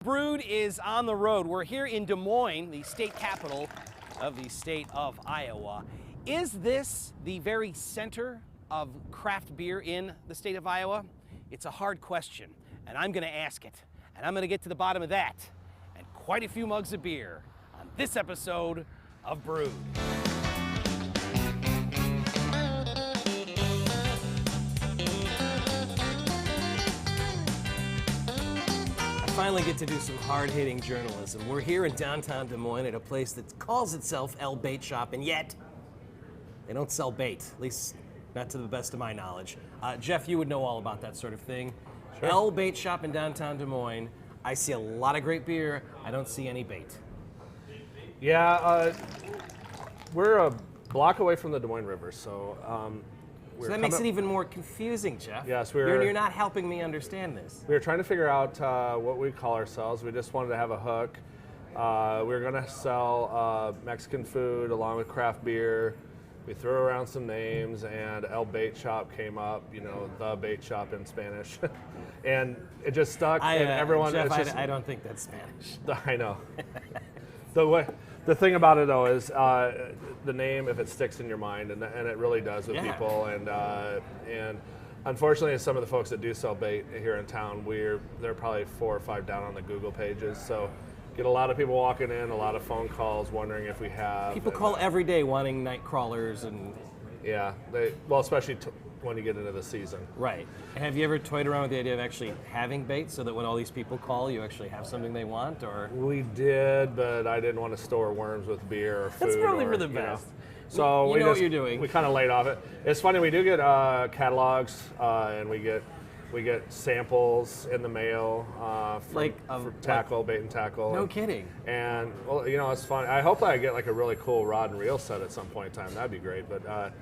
Brewed is on the road. We're here in Des Moines, the state capital of the state of Iowa. Is this the very center of craft beer in the state of Iowa? It's a hard question, and I'm going to ask it. And I'm going to get to the bottom of that and quite a few mugs of beer on this episode of Brewed. Finally get to do some hard-hitting journalism. We're here in downtown Des Moines at a place that calls itself El Bait Shop, and yet they don't sell bait, at least not to the best of my knowledge. Jeff, you would know all about that sort of thing. Sure. El Bait Shop in downtown Des Moines. I see a lot of great beer. I don't see any bait. Yeah, we're a block away from the Des Moines River, so that makes it even more confusing, Jeff. Yes, you're not helping me understand this. We were trying to figure out what we call ourselves. We just wanted to have a hook. We were going to sell Mexican food along with craft beer. We threw around some names, and El Bait Shop came up. You know, the bait shop in Spanish, and it just stuck. And everyone, Jeff, I don't think that's Spanish. I know. The thing about it though is the name, if it sticks in your mind, and it really does with people, and unfortunately, some of the folks that do sell bait here in town, they're probably 4 or 5 down on the Google pages. So get a lot of people walking in, a lot of phone calls wondering if we have. People call every day wanting night crawlers and. Yeah, especially when you get into the season. Right. Have you ever toyed around with the idea of actually having bait so that when all these people call, you actually have something they want? Or we did, but I didn't want to store worms with beer or food. That's probably for the best. So you know what you're doing. We kind of laid off it. It's funny, we do get catalogs, and we get samples in the mail for tackle, bait and tackle. No kidding. And well, it's fun. I hope I get like a really cool rod and reel set at some point in time. That'd be great. But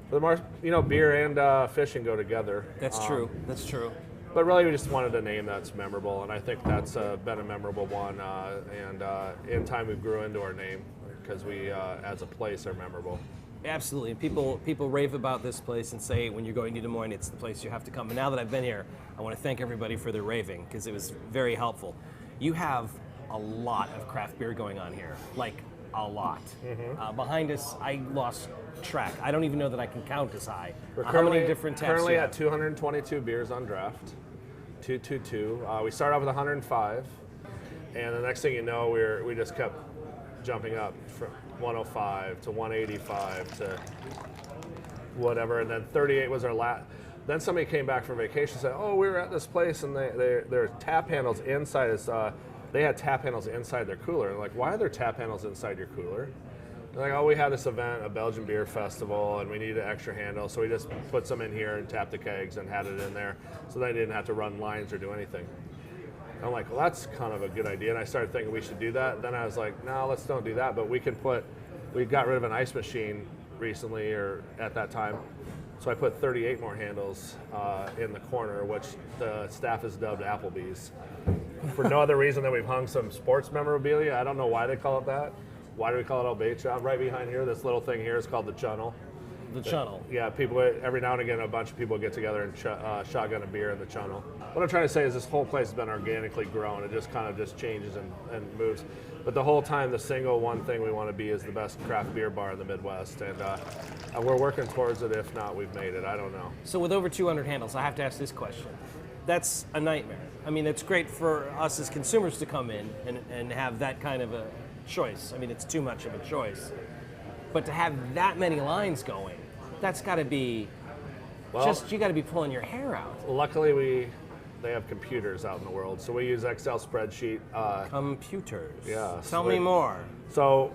for the most, beer and fishing go together. That's true. That's true. But really, we just wanted a name that's memorable, and I think that's been a memorable one. And in time, we grew into our name because we, as a place, are memorable. Absolutely. People rave about this place and say when you're going to Des Moines, it's the place you have to come. And now that I've been here, I want to thank everybody for their raving because it was very helpful. You have a lot of craft beer going on here, like a lot. Mm-hmm. Behind us, I lost track. I don't even know that I can count as high. We're how many different taps currently you at have? 222 beers on draft. 222. We started off with 105, and the next thing you know, we just kept jumping up from 105 to 185 to whatever, and then 38 was our last. Then somebody came back from vacation and said, "Oh, we were at this place, and their tap handles inside is." They had tap handles inside their cooler. And like, why are there tap handles inside your cooler? They're like, oh, we had this event, a Belgian beer festival, and we needed an extra handle, so we just put some in here and tapped the kegs and had it in there, so they didn't have to run lines or do anything. And I'm like, well, that's kind of a good idea. And I started thinking we should do that. Then I was like, no, let's don't do that. But we got rid of an ice machine recently, or at that time. So I put 38 more handles in the corner, which the staff has dubbed Applebee's. For no other reason than we've hung some sports memorabilia. I don't know why they call it that. Why do we call it El Bait Shop? Right behind here, this little thing here is called the Chunnel. The Chunnel. Yeah, people, every now and again, a bunch of people get together and shotgun a beer in the Chunnel. What I'm trying to say is this whole place has been organically grown. It just kind of changes and moves. But the whole time, the single one thing we want to be is the best craft beer bar in the Midwest. And we're working towards it. If not, we've made it. I don't know. So with over 200 handles, I have to ask this question. That's a nightmare. I mean, it's great for us as consumers to come in and have that kind of a choice. I mean, it's too much of a choice. But to have that many lines going, that's got to be you got to be pulling your hair out. Luckily, they have computers out in the world, so we use Excel spreadsheet. Computers. Yeah. Tell me more. So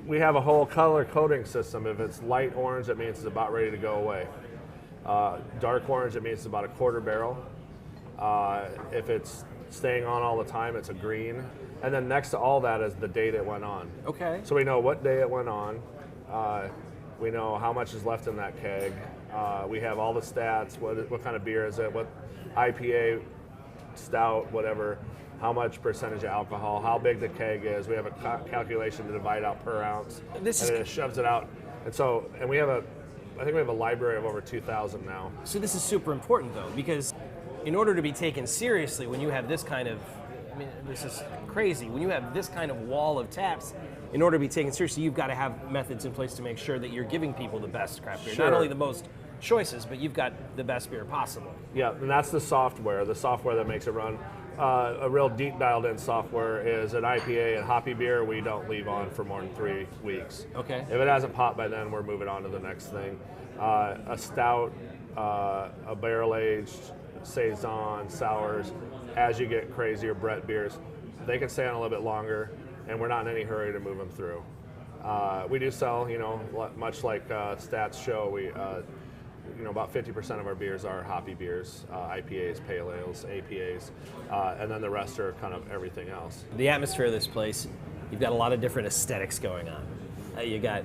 we have a whole color coding system. If it's light orange, that means it's about ready to go away. Dark orange, it means it's about a quarter barrel. If it's staying on all the time, it's a green. And then next to all that is the date it went on. Okay. So we know what day it went on. We know how much is left in that keg. We have all the stats. What kind of beer is it? What IPA, stout, whatever. How much percentage of alcohol? How big the keg is? We have a calculation to divide out per ounce. And then it shoves it out. And we have I think we have a library of over 2,000 now. So this is super important though, because in order to be taken seriously when you have this kind of I mean, this is crazy. When you have this kind of wall of taps, in order to be taken seriously, you've got to have methods in place to make sure that you're giving people the best craft beer. Sure. Not only the most choices, but you've got the best beer possible. Yeah, and that's the software that makes it run. A real deep dialed in software is an IPA and hoppy beer we don't leave on for more than 3 weeks. Okay. If it hasn't popped by then, we're moving on to the next thing. A stout, a barrel aged, saison, sours. As you get crazier Brett beers, they can stay on a little bit longer, and we're not in any hurry to move them through. We do sell, much like stats show, we. About 50% of our beers are hoppy beers, IPAs, pale ales, APAs, and then the rest are kind of everything else. The atmosphere of this place, you've got a lot of different aesthetics going on. You got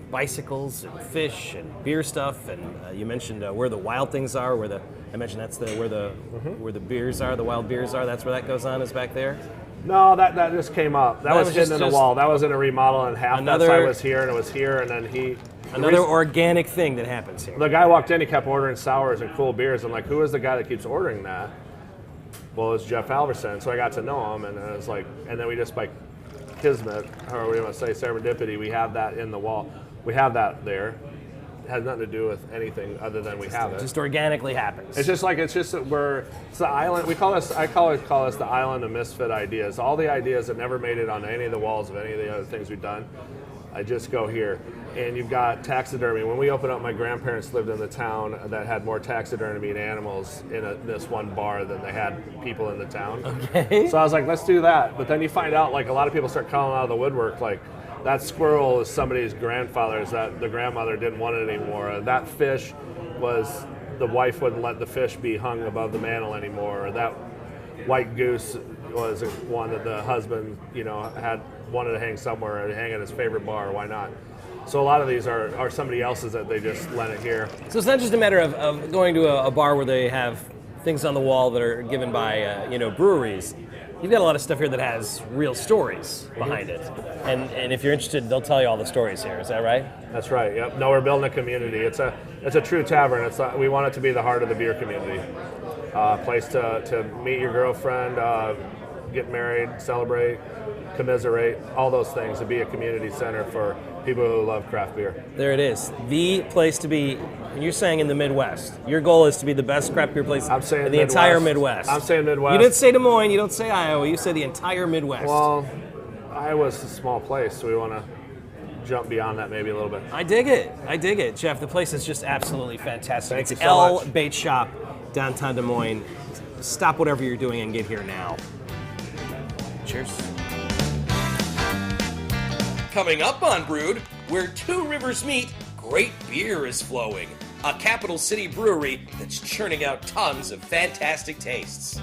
bicycles and fish and beer stuff, and you mentioned where the wild things are. I mentioned that's where the beers are, the wild beers are. That's where that goes on, is back there. No, that just came up. That was hidden in the wall. That was in a remodel, and half that side was here, and it was here, and then Another organic thing that happens here. The guy walked in, he kept ordering sours and cool beers. I'm like, who is the guy that keeps ordering that? Well, it's Jeff Alverson. So I got to know him, and it was like, and then we just by kismet, or we want to say serendipity, we have that in the wall. We have that there. It has nothing to do with anything other than we have it. Just organically happens. It's just it's the island. I call this the island of misfit ideas. All the ideas that never made it on any of the walls of any of the other things we've done, I just go here. And you've got taxidermy. When we opened up, my grandparents lived in the town that had more taxidermied animals in this one bar than they had people in the town. Okay. So I was like, let's do that. But then you find out, like, a lot of people start calling out of the woodwork, like, that squirrel is somebody's grandfather's, that the grandmother didn't want it anymore. That fish was, the wife wouldn't let the fish be hung above the mantle anymore. That white goose was one that the husband, wanted to hang somewhere and hang at his favorite bar. Why not? So a lot of these are somebody else's that they just lent it here. So it's not just a matter of going to a bar where they have things on the wall that are given by breweries. You've got a lot of stuff here that has real stories behind it. And if you're interested, they'll tell you all the stories here. Is that right? That's right. Yep. No, we're building a community. It's a true tavern. We want it to be the heart of the beer community. Place to meet your girlfriend, get married, celebrate, commiserate, all those things, to be a community center for people who love craft beer. There it is. The place to be. And you're saying in the Midwest. Your goal is to be the best craft beer place I'm saying in the entire Midwest. I'm saying Midwest. You didn't say Des Moines, you don't say Iowa, you say the entire Midwest. Well, Iowa's a small place, so we want to jump beyond that maybe a little bit. I dig it, Jeff. The place is just absolutely fantastic. Thank It's you so L much. Bait Shop, downtown Des Moines. Stop whatever you're doing and get here now. Cheers. Coming up on Brewed, where two rivers meet, great beer is flowing. A capital city brewery that's churning out tons of fantastic tastes.